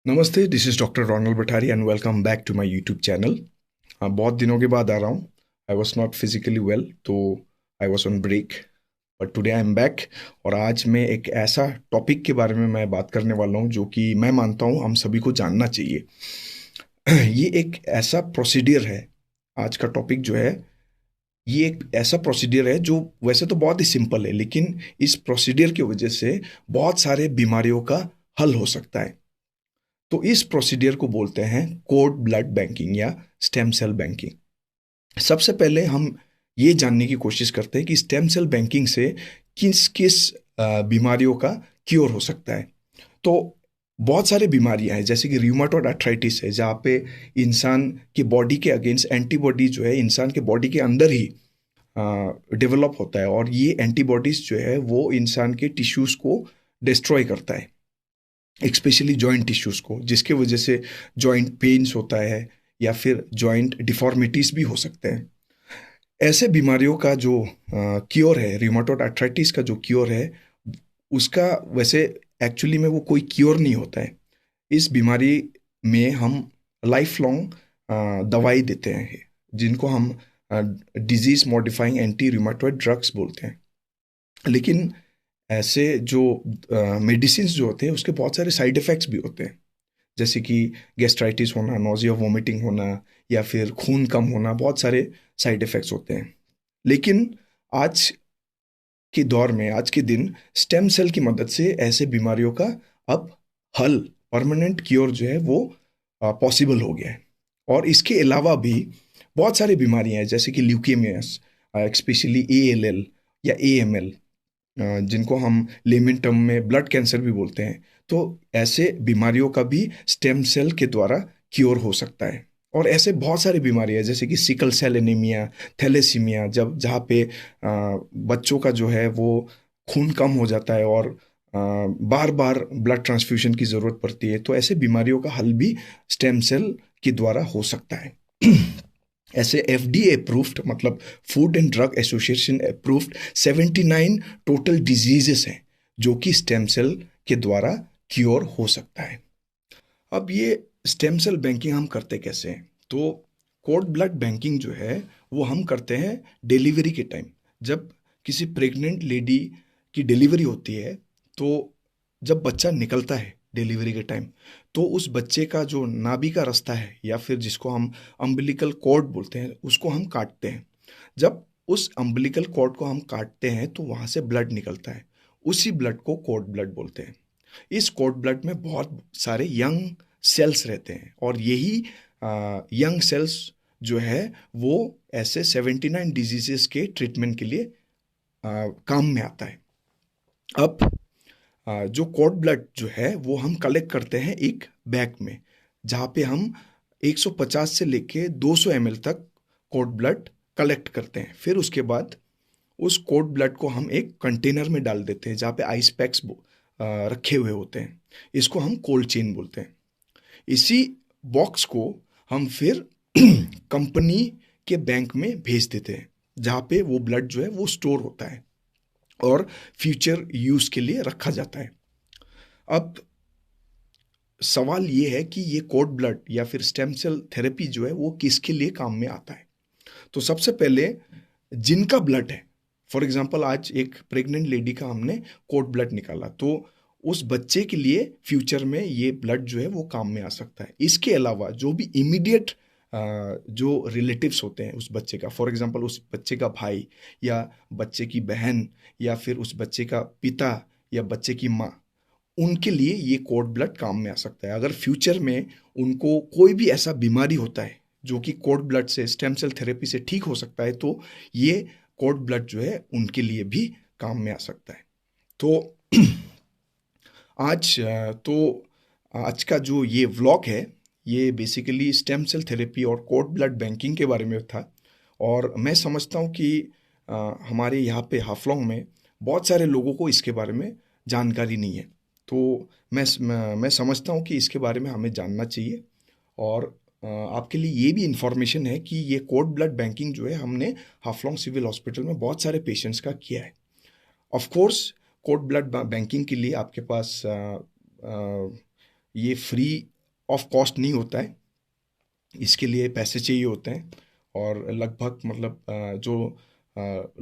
नमस्ते, this is doctor Ronal Bathari and welcome back to my YouTube channel. बहुत दिनों के बाद आ रहा हूँ। I was not physically well, तो I was on break, but today I am back. और आज मैं एक ऐसा टॉपिक के बारे में मैं बात करने वाला हूँ जो कि मैं मानता हूँ हम सभी को जानना चाहिए। ये एक ऐसा प्रोसीडियर है। आज का टॉपिक जो है, ये एक ऐसा प्रोसीडियर है जो वैसे तो बहुत ही सिंपल है, लेकिन इस प्रोसीडियर की वजह से बहुत सारे बीमारियों का हल हो सकता है। तो इस प्रोसीडियर को बोलते हैं कोड ब्लड बैंकिंग या स्टेम सेल बैंकिंग। सबसे पहले हम ये जानने की कोशिश करते हैं कि स्टेम सेल बैंकिंग से किस किस बीमारियों का क्योर हो सकता है। तो बहुत सारी बीमारियां हैं, जैसे कि रूमेटॉइड आर्थराइटिस है, जहाँ पे इंसान की बॉडी के अगेंस्ट एंटीबॉडी जो है इंसान के बॉडी के अंदर ही डेवलप होता है, और ये एंटीबॉडीज जो है वो इंसान के टिश्यूज को डिस्ट्रॉय करता है, स्पेशली जॉइंट टिश्यूज को, जिसके वजह से जॉइंट पेन्स होता है या फिर जॉइंट डिफॉर्मिटीज भी हो सकते हैं। ऐसे बीमारियों का जो क्योर है, रूमेटॉइड आर्थराइटिस का जो क्योर है, उसका वैसे एक्चुअली में वो कोई क्योर नहीं होता है। इस बीमारी में हम लाइफ लॉन्ग दवाई देते हैं, जिनको हम disease modifying anti rheumatoid drugs बोलते हैं। लेकिन ऐसे जो मेडिसिन जो होते हैं उसके बहुत सारे साइड इफेक्ट्स भी होते हैं, जैसे कि गैस्ट्राइटिस होना, नोजिया वोमिटिंग होना, या फिर खून कम होना, बहुत सारे साइड इफेक्ट्स होते हैं। लेकिन आज के दौर में, आज के दिन, स्टेम सेल की मदद से ऐसे बीमारियों का अब हल, परमानेंट क्योर जो है वो पॉसिबल हो गया है। और इसके अलावा भी बहुत सारी बीमारियां हैं, जैसे कि ल्यूकेमियास, स्पेशली एएलएल या एएमएल, जिनको हम लेमन टर्म में ब्लड कैंसर भी बोलते हैं। तो ऐसे बीमारियों का भी स्टेम सेल के द्वारा क्योर हो सकता है। और ऐसे बहुत सारी बीमारियां हैं, जैसे कि सिकल सेल एनीमिया, थैलेसीमिया, जब जहाँ पे बच्चों का जो है वो खून कम हो जाता है और बार बार ब्लड ट्रांसफ्यूजन की ज़रूरत पड़ती है, तो ऐसे बीमारियों का हल भी स्टेम सेल के द्वारा हो सकता है। ऐसे एफडीए अप्रूव्ड, मतलब food and drug association approved 79 total diseases हैं जो कि स्टेम सेल के द्वारा क्योर हो सकता है। अब ये स्टेम सेल बैंकिंग हम करते कैसे हैं? तो कोड ब्लड बैंकिंग जो है वो हम करते हैं डिलीवरी के टाइम। जब किसी प्रेग्नेंट लेडी की डिलीवरी होती है, तो जब बच्चा निकलता है डिलीवरी के टाइम, तो उस बच्चे का जो नाभि का रास्ता है, या फिर जिसको हम अम्बिलिकल कॉर्ड बोलते हैं, उसको हम काटते हैं। जब उस अम्बिलिकल कॉर्ड को हम काटते हैं तो वहाँ से ब्लड निकलता है। उसी ब्लड को कोड ब्लड बोलते हैं। इस कोड ब्लड में बहुत सारे यंग सेल्स रहते हैं, और यही यंग सेल्स जो है वो ऐसे 79 डिजीजेस के ट्रीटमेंट के लिए काम में आता है। अब जो कोड ब्लड जो है वो हम कलेक्ट करते हैं एक बैग में, जहाँ पे हम 150 से लेके 200 ml तक कोड ब्लड कलेक्ट करते हैं। फिर उसके बाद उस कोड ब्लड को हम एक कंटेनर में डाल देते हैं, जहाँ पे आइस पैक्स रखे हुए होते हैं। इसको हम कोल्ड चेन बोलते हैं। इसी बॉक्स को हम फिर कंपनी के बैंक में भेज देते हैं, जहाँ पे वो ब्लड जो है वो स्टोर होता है और फ्यूचर यूज के लिए रखा जाता है। अब सवाल ये है कि ये कोड ब्लड या फिर स्टेम सेल थेरेपी जो है वो किसके लिए काम में आता है? तो सबसे पहले, जिनका ब्लड है, फॉर एग्जांपल आज एक प्रेग्नेंट लेडी का हमने कोड ब्लड निकाला, तो उस बच्चे के लिए फ्यूचर में ये ब्लड जो है वो काम में आ सकता है। इसके अलावा जो भी इमीडिएट जो रिलेटिव्स होते हैं उस बच्चे का, फॉर एग्जांपल उस बच्चे का भाई या बच्चे की बहन या फिर उस बच्चे का पिता या बच्चे की माँ, उनके लिए ये कोड ब्लड काम में आ सकता है। अगर फ्यूचर में उनको कोई भी ऐसा बीमारी होता है जो कि कोड ब्लड से, स्टेम सेल थेरेपी से ठीक हो सकता है, तो ये कोड ब्लड जो है उनके लिए भी काम में आ सकता है। तो आज का जो ये व्लॉग है, ये बेसिकली स्टेम सेल थेरेपी और कोड ब्लड बैंकिंग के बारे में था। और मैं समझता हूँ कि हमारे यहाँ पे हाफलोंग में बहुत सारे लोगों को इसके बारे में जानकारी नहीं है। तो मैं समझता हूँ कि इसके बारे में हमें जानना चाहिए। और आपके लिए ये भी इंफॉर्मेशन है कि ये कोड ब्लड बैंकिंग जो है हमने हाफलोंग सिविल हॉस्पिटल में बहुत सारे पेशेंट्स का किया है। Of course code blood banking के लिए आपके पास ये फ्री ऑफ कॉस्ट नहीं होता है, इसके लिए पैसे चाहिए होते हैं। और लगभग मतलब जो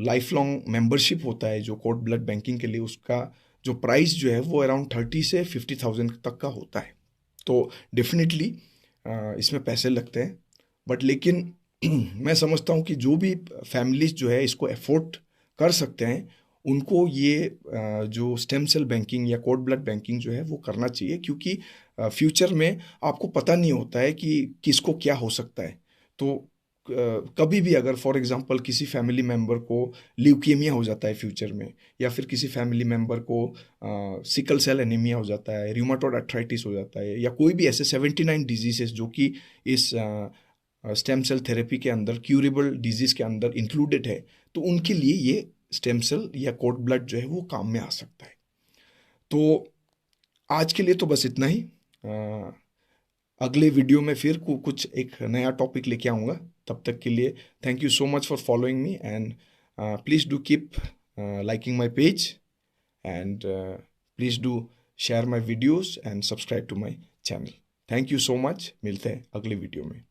लाइफ लॉन्ग मेंबरशिप होता है जो कोड ब्लड बैंकिंग के लिए, उसका जो प्राइस जो है वो अराउंड 30 से 50,000 तक का होता है। तो डेफिनेटली इसमें पैसे लगते हैं, बट लेकिन मैं समझता हूँ कि जो भी फैमिलीज जो है इसको अफोर्ड कर सकते हैं, उनको ये जो स्टेम सेल बैंकिंग या कोड ब्लड बैंकिंग जो है वो करना चाहिए, क्योंकि फ्यूचर में आपको पता नहीं होता है कि किसको क्या हो सकता है। तो कभी भी अगर फॉर एग्जांपल किसी फैमिली मेंबर को ल्यूकेमिया हो जाता है फ्यूचर में, या फिर किसी फैमिली मेंबर को सिकल सेल एनीमिया हो जाता है, रूमेटॉइड अर्थराइटिस हो जाता है, या कोई भी ऐसे 79 डिजीजेस जो कि इस स्टेम सेल थेरेपी के अंदर क्यूरेबल डिजीज के अंदर इंक्लूडेड है, तो उनके लिए ये स्टेम सेल या कोड ब्लड जो है वो काम में आ सकता है। तो आज के लिए तो बस इतना ही। अगले वीडियो में फिर कुछ एक नया टॉपिक लेके आऊँगा। तब तक के लिए thank you so much for following me, and please do keep liking my page, and please do share my videos and subscribe to my channel. Thank you so much, मिलते हैं अगले वीडियो में।